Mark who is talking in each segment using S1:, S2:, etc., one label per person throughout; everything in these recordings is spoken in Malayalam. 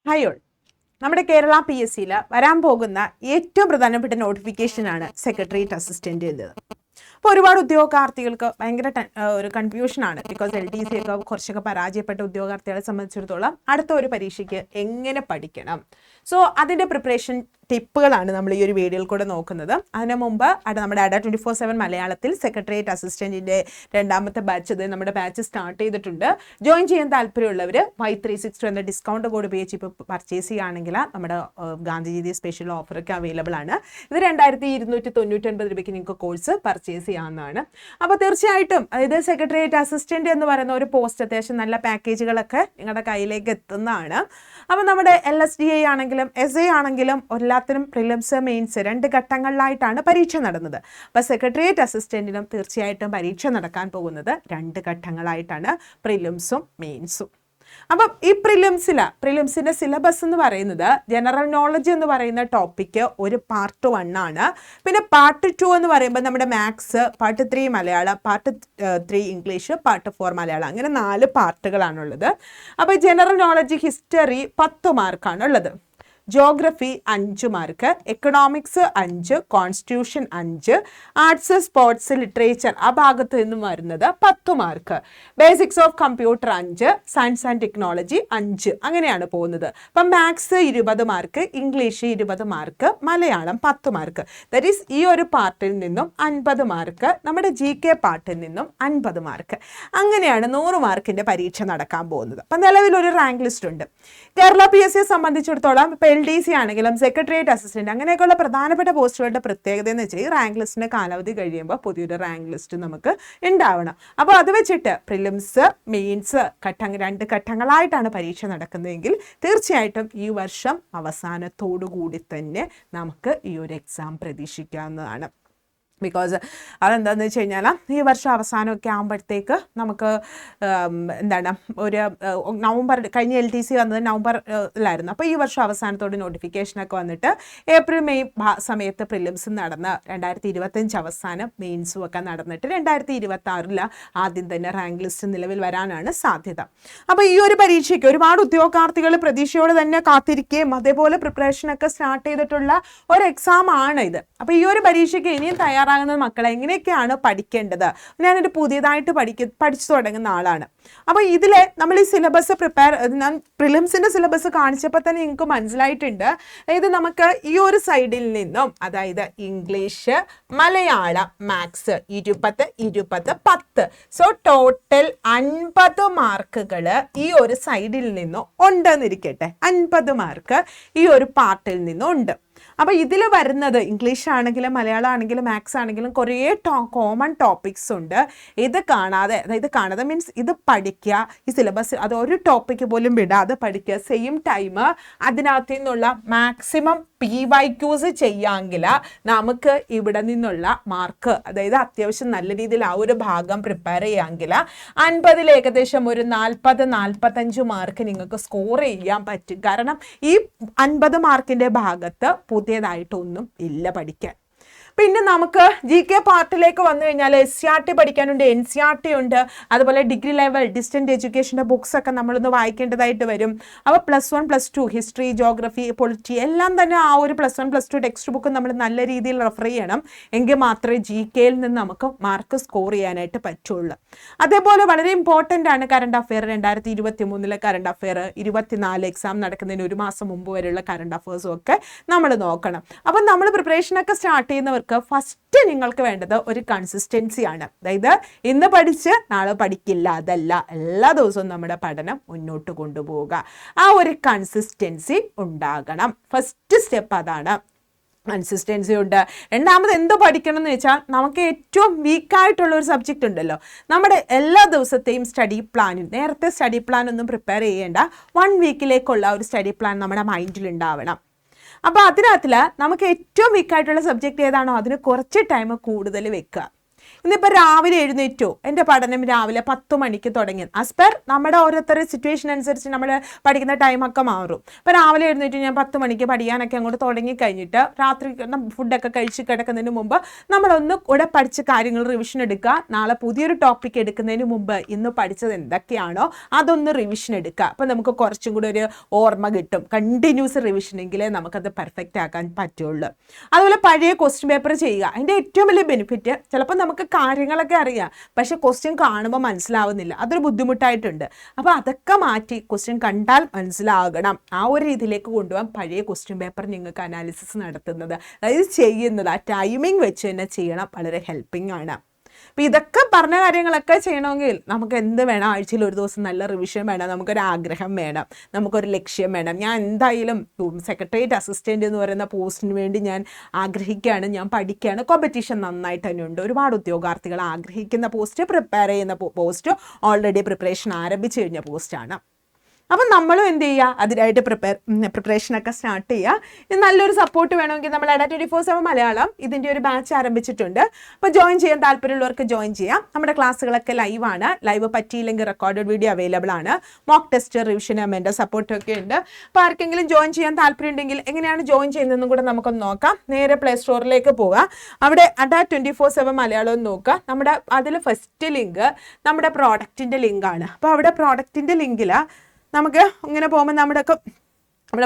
S1: Hi all. നമ്മുടെ കേരള PSC-യിൽ വരാൻ പോകുന്ന ഏറ്റവും പ്രധാനപ്പെട്ട നോട്ടിഫിക്കേഷനാണ് സെക്രട്ടേറിയറ്റ് അസിസ്റ്റൻ്റ്. അപ്പോൾ ഒരുപാട് ഉദ്യോഗാർത്ഥികൾക്ക് ഭയങ്കര ഒരു കൺഫ്യൂഷനാണ്. ബിക്കോസ് LDC ഒക്കെ കുറച്ചൊക്കെ പരാജയപ്പെട്ട ഉദ്യോഗാർത്ഥികളെ സംബന്ധിച്ചിടത്തോളം അടുത്ത ഒരു പരീക്ഷയ്ക്ക് എങ്ങനെ പഠിക്കണം, സോ അതിൻ്റെ പ്രിപ്പറേഷൻ ടിപ്പുകളാണ് നമ്മൾ ഈ ഒരു വീഡിയോയിൽ കൂടെ നോക്കുന്നത്. അതിന് മുമ്പ് നമ്മുടെ ADA 24/7 മലയാളത്തിൽ സെക്രട്ടേറിയറ്റ് അസിസ്റ്റൻറ്റിൻ്റെ രണ്ടാമത്തെ ബാച്ച് നമ്മുടെ ബാച്ച് സ്റ്റാർട്ട് ചെയ്തിട്ടുണ്ട്. ജോയിൻ ചെയ്യാൻ താല്പര്യമുള്ളവർ Y362 എന്ന ഡിസ്കൗണ്ട് കോഡ് ഉപയോഗിച്ച് ഇപ്പോൾ പർച്ചേസ് ചെയ്യുകയാണെങ്കിൽ നമ്മുടെ ഗാന്ധിജി സ്പെഷ്യൽ ഓഫറൊക്കെ അവൈലബിൾ ആണ്. ഇത് 2299 രൂപയ്ക്ക് നിങ്ങൾക്ക് കോഴ്സ് പർച്ചേസ് ചെയ്യാവുന്നതാണ്. അപ്പോൾ തീർച്ചയായിട്ടും അതായത് സെക്രട്ടേറിയറ്റ് അസിസ്റ്റൻ്റ് എന്ന് പറയുന്ന ഒരു പോസ്റ്റ് അത്യാവശ്യം നല്ല പാക്കേജുകളൊക്കെ നിങ്ങളുടെ കയ്യിലേക്ക് എത്തുന്നതാണ്. അപ്പോൾ നമ്മുടെ LSDA ആണെങ്കിലും SA ആണെങ്കിലും എല്ലാത്തിനും പ്രിലിംസ് മെയിൻസ് 2 ഘട്ടങ്ങളിലായിട്ടാണ് പരീക്ഷ നടന്നത്. അപ്പോൾ സെക്രട്ടേറിയറ്റ് അസിസ്റ്റൻറ്റിനും തീർച്ചയായിട്ടും പരീക്ഷ നടക്കാൻ പോകുന്നത് 2 ഘട്ടങ്ങളായിട്ടാണ്, പ്രിലിംസും മെയിൻസും. അപ്പം ഈ പ്രിലിംസിൻ്റെ സിലബസ് എന്ന് പറയുന്നത് ജനറൽ നോളജ് എന്ന് പറയുന്ന ടോപ്പിക്ക് ഒരു പാർട്ട് 1 ആണ്. പിന്നെ പാർട്ട് 2 എന്ന് പറയുമ്പോൾ നമ്മുടെ maths, part 3 Malayalam, part 3 English, part 4 Malayalam, അങ്ങനെ 4 പാർട്ടുകളാണുള്ളത്. അപ്പോൾ ജനറൽ നോളജ് ഹിസ്റ്ററി 10 മാർക്കാണുള്ളത്, geography 5 mark, economics 5, constitution 5, arts, sports, literature ആ ഭാഗത്ത് നിന്നും വരുന്നത് 10 mark, basics of computer 5, science and technology 5, അങ്ങനെയാണ് പോകുന്നത്. അപ്പം maths 20 mark, English 20 mark, Malayalam 10 mark. That is ഈ ഒരു പാർട്ടിൽ നിന്നും 50 മാർക്ക്, നമ്മുടെ GK പാർട്ടിൽ നിന്നും 50 മാർക്ക്. അങ്ങനെയാണ് 100 മാർക്കിൻ്റെ പരീക്ഷ നടക്കാൻ പോകുന്നത്. അപ്പം നിലവിലൊരു റാങ്ക് ലിസ്റ്റ് ഉണ്ട്. കേരള PSC സംബന്ധിച്ചിടത്തോളം ഇപ്പോൾ LDC ആണെങ്കിലും സെക്രട്ടേറിയറ്റ് അസിസ്റ്റന്റ് അങ്ങനെയൊക്കെയുള്ള പ്രധാനപ്പെട്ട പോസ്റ്റുകളുടെ പ്രത്യേകത എന്ന് വെച്ചാൽ ഈ റാങ്ക് ലിസ്റ്റിൻ്റെ കാലാവധി കഴിയുമ്പോൾ പുതിയൊരു റാങ്ക് ലിസ്റ്റ് നമുക്ക് ഉണ്ടാവണം. അപ്പോൾ അത് വെച്ചിട്ട് പ്രിലിംസ് മെയിൻസ് 2 ഘട്ടങ്ങളായിട്ടാണ് പരീക്ഷ നടക്കുന്നതെങ്കിൽ തീർച്ചയായിട്ടും ഈ വർഷം അവസാനത്തോടു കൂടി തന്നെ നമുക്ക് ഈ ഒരു എക്സാം പ്രതീക്ഷിക്കാവുന്നതാണ്. ബിക്കോസ് അതെന്താണെന്ന് വെച്ച് കഴിഞ്ഞാൽ ഈ വർഷം അവസാനമൊക്കെ ആകുമ്പോഴത്തേക്ക് നമുക്ക് ഒരു നവംബർ കഴിഞ്ഞ LTC വന്നത് നവംബറിലായിരുന്നു. അപ്പോൾ ഈ വർഷം അവസാനത്തോടെ നോട്ടിഫിക്കേഷനൊക്കെ വന്നിട്ട് ഏപ്രിൽ മെയ് സമയത്ത് പ്രിലിംസ് നടന്ന് 2025 അവസാനം മെയിൻസും ഒക്കെ നടന്നിട്ട് 2026 ആദ്യം തന്നെ റാങ്ക് ലിസ്റ്റ് നിലവിൽ വരാനാണ് സാധ്യത. അപ്പോൾ ഈ ഒരു പരീക്ഷയ്ക്ക് ഒരുപാട് ഉദ്യോഗാർത്ഥികൾ പ്രതീക്ഷയോടെ തന്നെ കാത്തിരിക്കുകയും അതേപോലെ പ്രിപ്പറേഷനൊക്കെ സ്റ്റാർട്ട് ചെയ്തിട്ടുള്ള ഒരു എക്സാം ആണ് ഇത്. അപ്പോൾ ഈ ഒരു പരീക്ഷയ്ക്ക് ഇനിയും തയ്യാറാകുന്ന മക്കളെ എങ്ങനെയൊക്കെയാണ് പഠിക്കേണ്ടത്? ഞാനൊരു പുതിയതായിട്ട് പഠിച്ചു തുടങ്ങുന്ന ആളാണ്. അപ്പോൾ ഇതിൽ നമ്മൾ ഈ സിലബസ് ഞാൻ പ്രിലിംസിൻ്റെ സിലബസ് കാണിച്ചപ്പോൾ തന്നെ നിങ്ങൾക്ക് മനസ്സിലായിട്ടുണ്ട്. അതായത് നമുക്ക് ഈ ഒരു സൈഡിൽ നിന്നും അതായത് English, Malayalam, maths 20, 20, 10, so total 50 മാർക്കുകൾ ഈ ഒരു സൈഡിൽ നിന്നും ഉണ്ടെന്നിരിക്കട്ടെ. 50 മാർക്ക് ഈ ഒരു പാർട്ടിൽ നിന്നും ഉണ്ട്. അപ്പോൾ ഇതിൽ വരുന്നത് ഇംഗ്ലീഷ് ആണെങ്കിലും മലയാളം ആണെങ്കിലും മാത്സ് ആണെങ്കിലും കുറേ കോമൺ ടോപ്പിക്സ് ഉണ്ട്. ഇത് കാണാതെ മീൻസ് ഇത് പഠിക്കുക, ഈ സിലബസ് അത് ഒരു ടോപ്പിക്ക് പോലും വിടാതെ പഠിക്കുക. സെയിം ടൈം അതിനകത്ത് നിന്നുള്ള മാക്സിമം PYQs ചെയ്യാമെങ്കിൽ നമുക്ക് ഇവിടെ നിന്നുള്ള മാർക്ക് അതായത് അത്യാവശ്യം നല്ല രീതിയിൽ ആ ഒരു ഭാഗം പ്രിപ്പയർ ചെയ്യാമെങ്കിൽ 50-ൽ ഏകദേശം ഒരു 40-45 മാർക്ക് നിങ്ങൾക്ക് സ്കോർ ചെയ്യാൻ പറ്റും. കാരണം ഈ 50 മാർക്കിൻ്റെ ഭാഗത്ത് പുതിയതായിട്ടൊന്നും ഇല്ല പഠിക്കാൻ. പിന്നെ നമുക്ക് GK പാർട്ടിലേക്ക് വന്നു കഴിഞ്ഞാൽ SCRT പഠിക്കാനുണ്ട്, NCRT ഉണ്ട്, അതുപോലെ ഡിഗ്രി ലെവൽ ഡിസ്റ്റൻറ്റ് എഡ്യൂക്കേഷൻ്റെ ബുക്സൊക്കെ നമ്മളൊന്ന് വായിക്കേണ്ടതായിട്ട് വരും. അപ്പോൾ +1, +2 ഹിസ്റ്ററി, ജോഗ്രഫി, പൊളിറ്റി എല്ലാം തന്നെ ആ ഒരു +1, +2 ടെക്സ്റ്റ് ബുക്ക് നമ്മൾ നല്ല രീതിയിൽ റെഫർ ചെയ്യണം. എങ്കിൽ മാത്രമേ GKയിൽ നിന്ന് നമുക്ക് മാർക്ക് സ്കോർ ചെയ്യാനായിട്ട് പറ്റുള്ളൂ. അതേപോലെ വളരെ ഇമ്പോർട്ടൻ്റ് ആണ് current affair. 2023 current affair, 24 exam നടക്കുന്നതിന് 1 മാസം മുമ്പ് വരെയുള്ള കറണ്ട് അഫെയർസും ഒക്കെ നമ്മൾ നോക്കണം. അപ്പം നമ്മൾ പ്രിപ്പറേഷനൊക്കെ സ്റ്റാർട്ട് ചെയ്യുന്നവർക്ക് ഫസ്റ്റ് നിങ്ങൾക്ക് വേണ്ടത് ഒരു കൺസിസ്റ്റൻസിയാണ്. അതായത് ഇന്ന് പഠിച്ച് നാളെ പഠിക്കില്ല, അതല്ല, എല്ലാ ദിവസവും നമ്മുടെ പഠനം മുന്നോട്ട് കൊണ്ടുപോവുക. ആ ഒരു കൺസിസ്റ്റൻസി ഉണ്ടാകണം. ഫസ്റ്റ് സ്റ്റെപ്പ് അതാണ്, കൺസിസ്റ്റൻസി ഉണ്ട്. രണ്ടാമത് എന്ത് പഠിക്കണം എന്ന് വെച്ചാൽ നമുക്ക് ഏറ്റവും വീക്കായിട്ടുള്ള ഒരു സബ്ജക്റ്റ് ഉണ്ടല്ലോ, നമ്മുടെ എല്ലാ ദിവസത്തെയും സ്റ്റഡി പ്ലാനും നേരത്തെ സ്റ്റഡി പ്ലാൻ ഒന്നും പ്രിപ്പയർ ചെയ്യേണ്ട, 1 വീക്കിലേക്കുള്ള ഒരു സ്റ്റഡി പ്ലാൻ നമ്മുടെ മൈൻഡിൽ ഉണ്ടാവണം. അപ്പോൾ അതിനകത്തിൽ നമുക്ക് ഏറ്റവും വീക്കായിട്ടുള്ള സബ്ജക്റ്റ് ഏതാണോ അതിന് കുറച്ച് ടൈം കൂടുതൽ വെക്കുക. ഇന്നിപ്പോൾ രാവിലെ എഴുന്നേറ്റു, എൻ്റെ പഠനം രാവിലെ 10 മണിക്ക് തുടങ്ങി. ആസ് നമ്മുടെ ഓരോരുത്തരുടെ സിറ്റുവേഷൻ അനുസരിച്ച് നമ്മൾ പഠിക്കുന്ന ടൈമൊക്കെ മാറും. ഇപ്പോൾ രാവിലെ എഴുന്നേറ്റ് ഞാൻ 10 മണിക്ക് പഠിക്കാനൊക്കെ അങ്ങോട്ട് തുടങ്ങിക്കഴിഞ്ഞിട്ട് രാത്രി ഫുഡൊക്കെ കഴിച്ച് കിടക്കുന്നതിന് മുമ്പ് നമ്മളൊന്ന് കൂടെ പഠിച്ച കാര്യങ്ങൾ റിവിഷൻ എടുക്കുക. നാളെ പുതിയൊരു ടോപ്പിക് എടുക്കുന്നതിന് മുമ്പ് ഇന്ന് പഠിച്ചത് എന്തൊക്കെയാണോ അതൊന്ന് റിവിഷൻ എടുക്കുക. അപ്പോൾ നമുക്ക് കുറച്ചും കൂടി ഒരു ഓർമ്മ കിട്ടും. കണ്ടിന്യൂസ് റിവിഷൻ എങ്കിലേ നമുക്കത് പെർഫെക്റ്റ് ആക്കാൻ പറ്റുള്ളൂ. അതുപോലെ പഴയ ക്വസ്റ്റ്യൻ പേപ്പർ ചെയ്യുക. അതിൻ്റെ ഏറ്റവും വലിയ ബെനിഫിറ്റ്, ചിലപ്പോൾ നമുക്ക് കാര്യങ്ങളൊക്കെ അറിയാം, പക്ഷേ ക്വസ്റ്റ്യൻ കാണുമ്പോൾ മനസ്സിലാവുന്നില്ല, അതൊരു ബുദ്ധിമുട്ടായിട്ടുണ്ട്. അപ്പോൾ അതൊക്കെ മാറ്റി ക്വസ്റ്റ്യൻ കണ്ടാൽ മനസ്സിലാകണം, ആ ഒരു രീതിയിലേക്ക് കൊണ്ടുപോകാൻ പഴയ ക്വസ്റ്റ്യൻ പേപ്പർ നിങ്ങൾക്ക് അനാലിസിസ് നടത്തുന്നത്, അതായത് ചെയ്യുന്നത് ആ ടൈമിംഗ് വെച്ച് തന്നെ ചെയ്യണം, വളരെ ഹെൽപ്പിംഗ് ആണ്. അപ്പോൾ ഇതൊക്കെ പറഞ്ഞ കാര്യങ്ങളൊക്കെ ചെയ്യണമെങ്കിൽ നമുക്ക് എന്ത് വേണം, ആഴ്ചയിൽ ഒരു ദിവസം നല്ല റിവിഷൻ വേണം, നമുക്കൊരു ആഗ്രഹം വേണം, നമുക്കൊരു ലക്ഷ്യം വേണം. ഞാൻ എന്തായാലും സെക്രട്ടേറിയറ്റ് അസിസ്റ്റൻ്റ് എന്ന് പറയുന്ന പോസ്റ്റിന് വേണ്ടി ഞാൻ ആഗ്രഹിക്കുകയാണ്, ഞാൻ പഠിക്കുകയാണ്. കോമ്പറ്റീഷൻ നന്നായിട്ട് തന്നെ ഉണ്ട്. ഒരുപാട് ഉദ്യോഗാർത്ഥികൾ ആഗ്രഹിക്കുന്ന പോസ്റ്റ്, പ്രിപ്പയർ ചെയ്യുന്ന പോസ്റ്റ്, ഓൾറെഡി പ്രിപ്പറേഷൻ ആരംഭിച്ചു കഴിഞ്ഞ പോസ്റ്റാണ്. അപ്പം നമ്മളും എന്ത് ചെയ്യുക, അതിനായിട്ട് പ്രിപ്പറേഷനൊക്കെ സ്റ്റാർട്ട് ചെയ്യുക. ഇനി നല്ലൊരു സപ്പോർട്ട് വേണമെങ്കിൽ നമ്മൾ ADA 24/7 മലയാളം ഇതിൻ്റെ ഒരു ബാച്ച് ആരംഭിച്ചിട്ടുണ്ട്. അപ്പോൾ ജോയിൻ ചെയ്യാൻ താല്പര്യമുള്ളവർക്ക് ജോയിൻ ചെയ്യാം. നമ്മുടെ ക്ലാസ്സുകളൊക്കെ ലൈവാണ്. ലൈവ് പറ്റിയില്ലെങ്കിൽ റെക്കോർഡഡ് വീഡിയോ അവൈലബിൾ ആണ്. മോക്ക് ടെസ്റ്റ്, റിവിഷൻ, മെൻ്റർ സപ്പോർട്ടൊക്കെ ഉണ്ട്. അപ്പോൾ ആർക്കെങ്കിലും ജോയിൻ ചെയ്യാൻ താല്പര്യമുണ്ടെങ്കിൽ എങ്ങനെയാണ് ജോയിൻ ചെയ്യുന്നതെന്നും കൂടെ നമുക്കൊന്ന് നോക്കാം. നേരെ പ്ലേ സ്റ്റോറിലേക്ക് പോവുക. അവിടെ ADA 24/7 മലയാളം നോക്കുക. നമ്മുടെ അതിൽ ഫസ്റ്റ് ലിങ്ക് നമ്മുടെ പ്രോഡക്റ്റിൻ്റെ ലിങ്കാണ്. അപ്പോൾ അവിടെ പ്രോഡക്റ്റിൻ്റെ ലിങ്കിൽ നമുക്ക് ഇങ്ങനെ പോകുമ്പോൾ നമ്മുടെ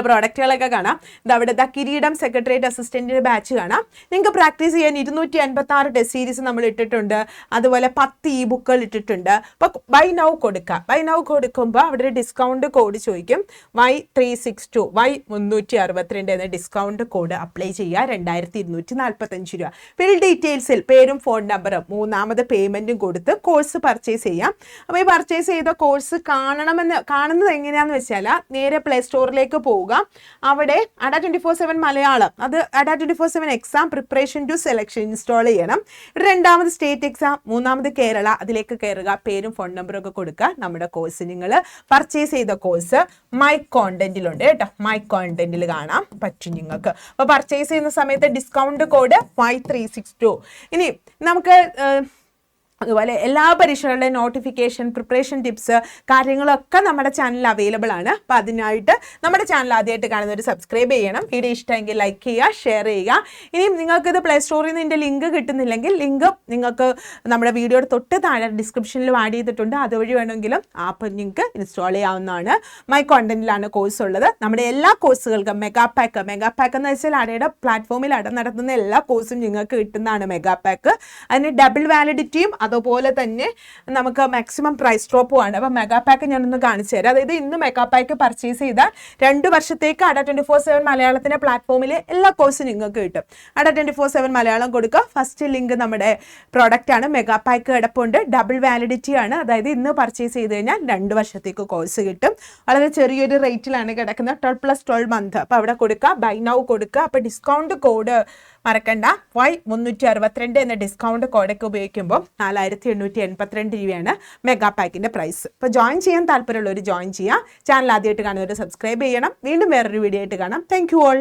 S1: പ്രോഡക്റ്റുകളൊക്കെ കാണാം. ഇതവിടെ കിരീടം സെക്രട്ടേറിയറ്റ് അസിസ്റ്റൻറ്റിൻ്റെ ബാച്ച് കാണാം. നിങ്ങൾക്ക് പ്രാക്ടീസ് ചെയ്യാൻ 256 ടെസ്റ്റ് സീരീസ് നമ്മൾ ഇട്ടിട്ടുണ്ട്. അതുപോലെ 10 ബുക്കുകൾ ഇട്ടിട്ടുണ്ട്. അപ്പോൾ ബൈ നൗ കൊടുക്കുക. ബൈ നൗ കൊടുക്കുമ്പോൾ അവിടെ ഒരു ഡിസ്കൗണ്ട് കോഡ് ചോദിക്കും. Y362 Y362 എന്ന ഡിസ്കൗണ്ട് കോഡ് അപ്ലൈ ചെയ്യുക. 2245 രൂപ. ഫിൽ ഡീറ്റെയിൽസിൽ പേരും ഫോൺ നമ്പറും 3ാമത് പേയ്മെൻറ്റും കൊടുത്ത് കോഴ്സ് പർച്ചേസ് ചെയ്യാം. അപ്പോൾ ഈ പർച്ചേസ് ചെയ്ത കോഴ്സ് കാണുന്നത് എങ്ങനെയാണെന്ന് വെച്ചാൽ നേരെ പ്ലേ സ്റ്റോറിലേക്ക് പോവുക. അവിടെ ADA 24/7 മലയാളം, അത് ADA 24/7 exam preparation to selection install ചെയ്യണം. 2ാമത് സ്റ്റേറ്റ് എക്സാം, 3ാമത് കേരള, അതിലേക്ക് കയറുക. പേരും ഫോൺ നമ്പറും ഒക്കെ കൊടുക്കുക. നമ്മുടെ കോഴ്സ് നിങ്ങൾ പർച്ചേസ് ചെയ്ത കോഴ്സ് മൈ കോണ്ടന്റിലുണ്ട് കേട്ടോ. മൈ കോണ്ടന്റിൽ കാണാൻ പറ്റും നിങ്ങൾക്ക്. അപ്പോൾ പർച്ചേസ് ചെയ്യുന്ന സമയത്ത് ഡിസ്കൗണ്ട് കോഡ് Y362. ഇനി നമുക്ക് അതുപോലെ എല്ലാ പരീക്ഷകളുടെ നോട്ടിഫിക്കേഷൻ, പ്രിപ്പറേഷൻ ടിപ്സ് കാര്യങ്ങളൊക്കെ നമ്മുടെ ചാനലിൽ അവൈലബിൾ ആണ്. അപ്പോൾ അതിനായിട്ട് നമ്മുടെ ചാനൽ ആദ്യമായിട്ട് കാണുന്നവർ സബ്സ്ക്രൈബ് ചെയ്യണം. വീഡിയോ ഇഷ്ടമെങ്കിൽ ലൈക്ക് ചെയ്യുക, ഷെയർ ചെയ്യുക. ഇനിയും നിങ്ങൾക്കിത് പ്ലേ സ്റ്റോറിൽ നിന്ന് ഇതിൻ്റെ ലിങ്ക് കിട്ടുന്നില്ലെങ്കിൽ ലിങ്ക് നിങ്ങൾക്ക് നമ്മുടെ വീഡിയോയുടെ തൊട്ട് താഴെ ഡിസ്ക്രിപ്ഷനിൽ ആഡ് ചെയ്തിട്ടുണ്ട്. അതുവഴി വേണമെങ്കിലും ആപ്പ് നിങ്ങൾക്ക് ഇൻസ്റ്റാൾ ചെയ്യാവുന്നതാണ്. മൈ കോണ്ടന്റിലാണ് കോഴ്സ് ഉള്ളത്. നമ്മുടെ എല്ലാ കോഴ്സുകൾക്കും മെഗാ പാക്ക് എന്ന് വെച്ചാൽ ADAയുടെ പ്ലാറ്റ്ഫോമിൽ നടത്തുന്ന എല്ലാ കോഴ്സും നിങ്ങൾക്ക് കിട്ടുന്നതാണ് മെഗാ പാക്ക്. അതിന് ഡബിൾ വാലിഡിറ്റിയും അതുപോലെ തന്നെ നമുക്ക് മാക്സിമം പ്രൈസ് ഡ്രോപ്പുമാണ്. അപ്പോൾ മെഗാ പാക്ക് ഞാനൊന്ന് കാണിച്ചു തരാം. അതായത് ഇന്ന് മെഗാ പാക്ക് പർച്ചേസ് ചെയ്താൽ 2 വർഷത്തേക്ക് ADA 24/7 മലയാളത്തിൻ്റെ പ്ലാറ്റ്ഫോമിൽ എല്ലാ കോഴ്സും നിങ്ങൾക്ക് കിട്ടും. ADA 24/7 മലയാളം കൊടുക്കുക. ഫസ്റ്റ് ലിങ്ക് നമ്മുടെ പ്രോഡക്റ്റ് ആണ്. മെഗാ പാക്ക് കിടപ്പുണ്ട്. ഡബിൾ വാലിഡിറ്റി ആണ്. അതായത് ഇന്ന് പർച്ചേസ് ചെയ്ത് കഴിഞ്ഞാൽ 2 വർഷത്തേക്ക് കോഴ്സ് കിട്ടും. വളരെ ചെറിയൊരു റേറ്റിലാണ് കിടക്കുന്നത്. 12+12 മന്ത്. അപ്പോൾ അവിടെ കൊടുക്കുക. ബൈ നൗ കൊടുക്കുക. അപ്പോൾ ഡിസ്കൗണ്ട് കോഡ് മറക്കണ്ട. Y362 എന്ന ഡിസ്കൗണ്ട് കോഡൊക്കെ ഉപയോഗിക്കുമ്പോൾ 4882 രൂപയാണ് മെഗാ പാക്കിൻ്റെ പ്രൈസ്. അപ്പോൾ ജോയിൻ ചെയ്യാൻ താല്പര്യമുള്ളവർ ജോയിൻ ചെയ്യാം. ചാനൽ ആദ്യമായിട്ട് കാണുന്നവർ സബ്സ്ക്രൈബ് ചെയ്യണം. വീണ്ടും വേറൊരു വീഡിയോ ആയിട്ട് കാണാം. Thank you all.